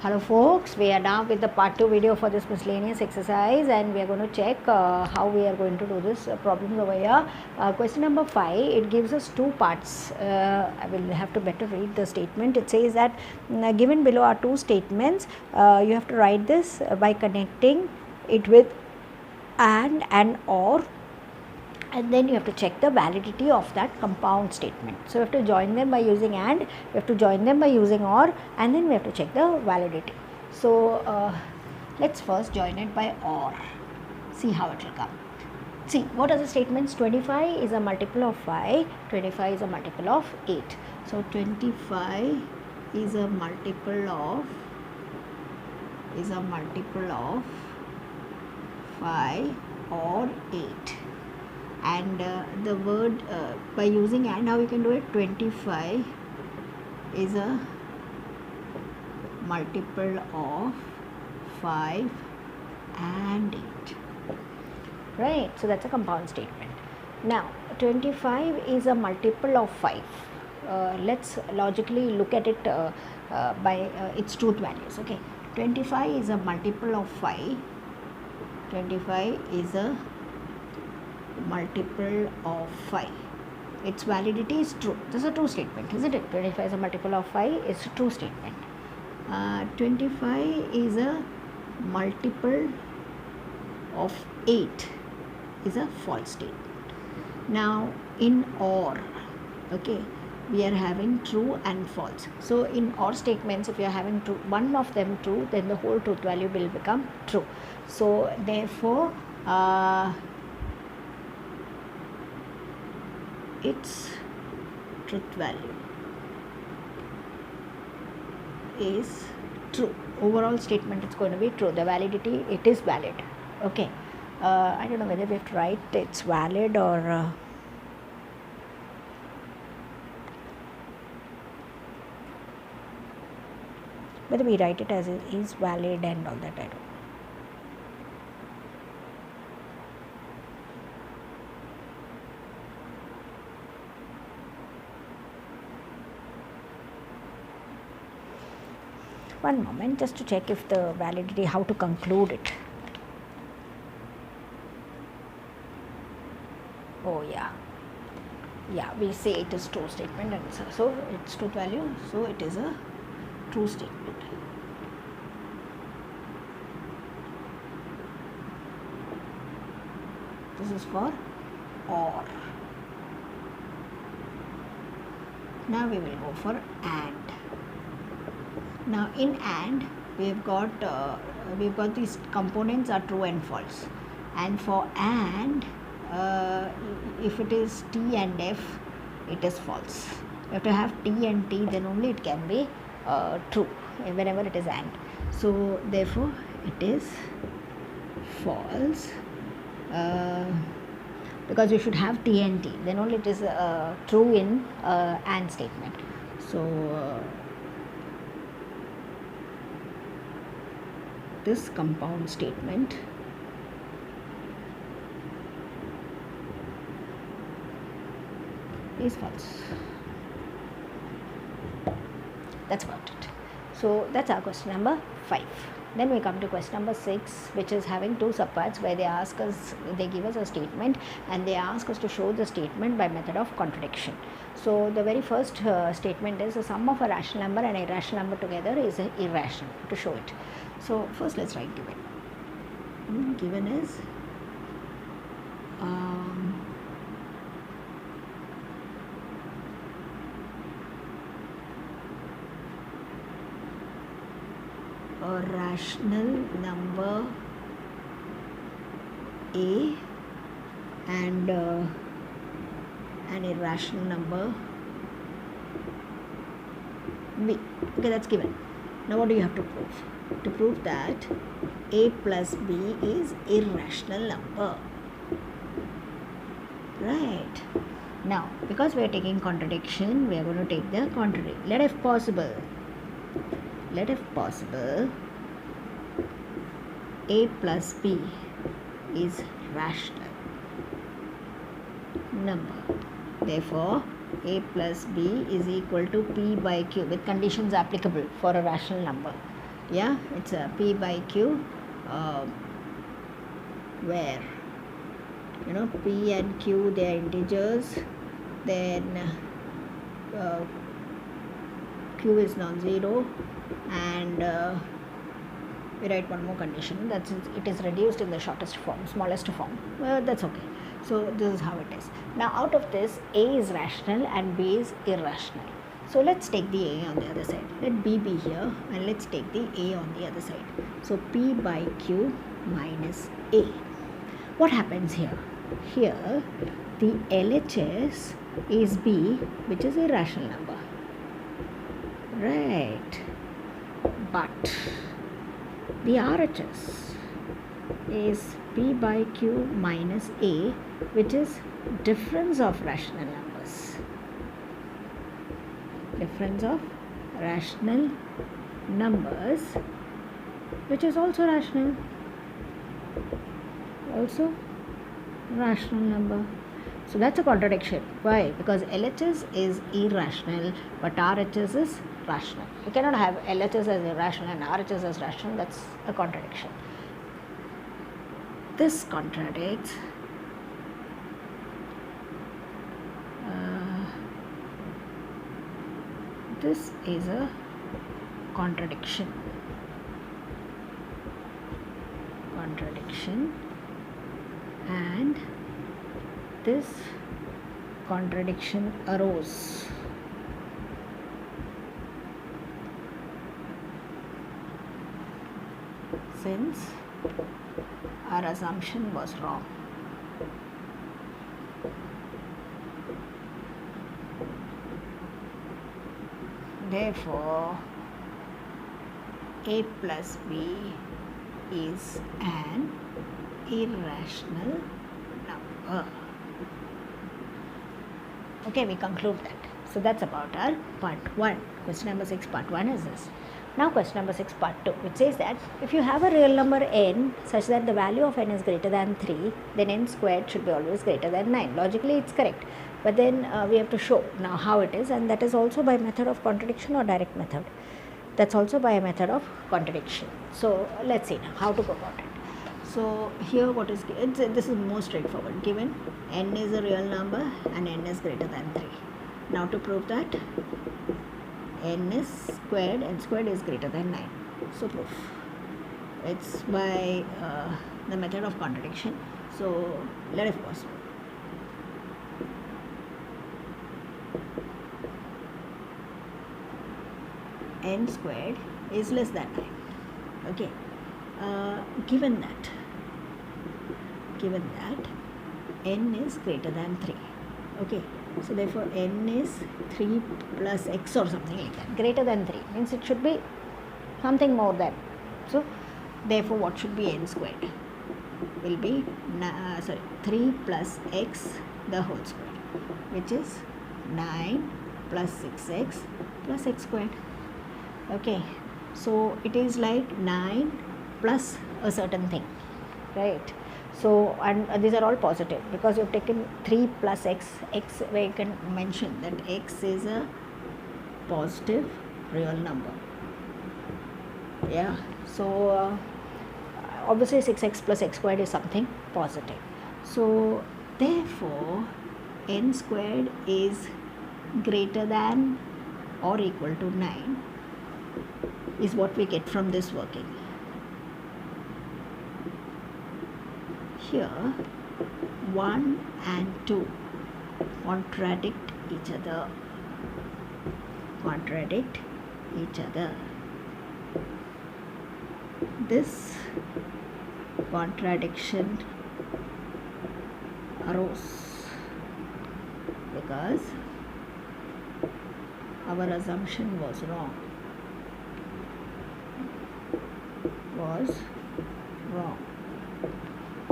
Hello folks, we are now with the part 2 video for this miscellaneous exercise, and we are going to check how we are going to do this problems over here. Question number 5, it gives us two parts. I will have to better read the statement. It says that given below are two statements. You have to write this by connecting it with and or, and then you have to check the validity of that compound statement. So we have to join them by using and, we have to join them by using or, and then we have to check the validity. So let's first join it by or, see how it will come. See, what are the statements? 25 is a multiple of 5, 25 is a multiple of 8. So 25 is a multiple of 5 or 8. And the word by using and, how we can do it? 25 is a multiple of 5 and 8, right? So that's a compound statement. Now 25 is a multiple of 5. Let's logically look at it by its truth values. Okay, 25 is a multiple of 5. 25 is a multiple of 5. Its validity is true. This is a true statement, isn't it? 25 is a multiple of 5 is a true statement. 25 is a multiple of 8 is a false statement. Now in or, okay, we are having true and false. So in or statements, if you are having true, one of them true, then the whole truth value will become true. So therefore its truth value is true. Overall statement is going to be true. The validity, it is valid. Okay, I don't know whether we have to write it's valid or whether we write it as is valid and all that. I don't know. One moment, just to check if the validity, how to conclude it. Oh yeah, we say it is true statement, and so it's truth value, so it is a true statement. This is for or. Now we will go for and. Now in and, we've got these components are true and false, and for and, if it is T and F, it is false. You have to have T and T, then only it can be true whenever it is and. So therefore it is false, because you should have T and T, then only it is true in and statement. So this compound statement is false. That's about it. So that's our question number 5. Then we come to question number 6, which is having two subparts, where they give us a statement and they ask us to show the statement by method of contradiction. So the very first statement is the sum of a rational number and irrational number together is irrational. To show it, so first let's write given. Given is a rational number A and an irrational number B. Okay, that's given. Now what do you have to prove? To prove that A plus B is irrational number, right? Now because we are taking contradiction, we are going to take the contrary. Let if possible A plus B is rational number. Therefore A plus B is equal to P by Q with conditions applicable for a rational number. Yeah, it's a p by q, where p and q, they are integers, then uh, q is non-zero, and we write one more condition, that it is reduced in the shortest form, smallest form. That's okay. So this is how it is. Now out of this, a is rational and b is irrational. So let's take the a on the other side. Let b be here, and let's take the a on the other side. So p by q minus a. What happens here? Here the LHS is b, which is a irrational number, right? But the RHS is p by q minus a, which is difference of rational numbers. Difference of rational numbers, which is also rational. Also rational number. So that's a contradiction. Why? Because LHS is irrational, but RHS is rational. You cannot have LHS as irrational and RHS as rational. That's a contradiction. This contradicts this is a contradiction. And this contradiction arose since our assumption was wrong. Therefore, a plus b is an irrational number. Okay, we conclude that. So that's about our part 1. Question number 6, part 1 is this. Now question number 6, part 2, which says that if you have a real number n such that the value of n is greater than 3, then n squared should be always greater than 9. Logically it's correct, but then we have to show now how it is, and that is also by method of contradiction or direct method. That's also by a method of contradiction. So let's see now how to go about it. So here what is this is more straightforward. Given n is a real number and n is greater than 3. Now to prove that n squared is greater than 9. So proof. It's by the method of contradiction. So let it pause. N squared is less than 9. Okay. Given that n is greater than 3. Okay. So therefore n is 3 plus x or something like that. Greater than 3 means it should be something more than. So therefore what should be n squared? Will be 3 plus x the whole square, which is 9 plus 6x plus x squared. Okay. So it is like 9 plus a certain thing, right? So, and these are all positive because you have taken 3 plus x, where you can mention that x is a positive real number. Yeah. So, obviously 6x plus x squared is something positive. So, therefore, n squared is greater than or equal to 9 is what we get from this working. Here 1 and 2 contradict each other. This contradiction arose because our assumption was wrong.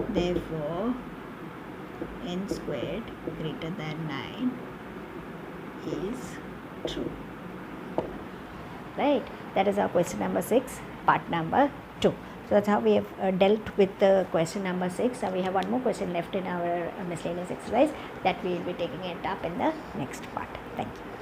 Therefore, n squared greater than 9 is true. Right? That is our question number 6, part number 2. So that's how we have dealt with the question number 6. Now we have one more question left in our miscellaneous exercise that we will be taking it up in the next part. Thank you.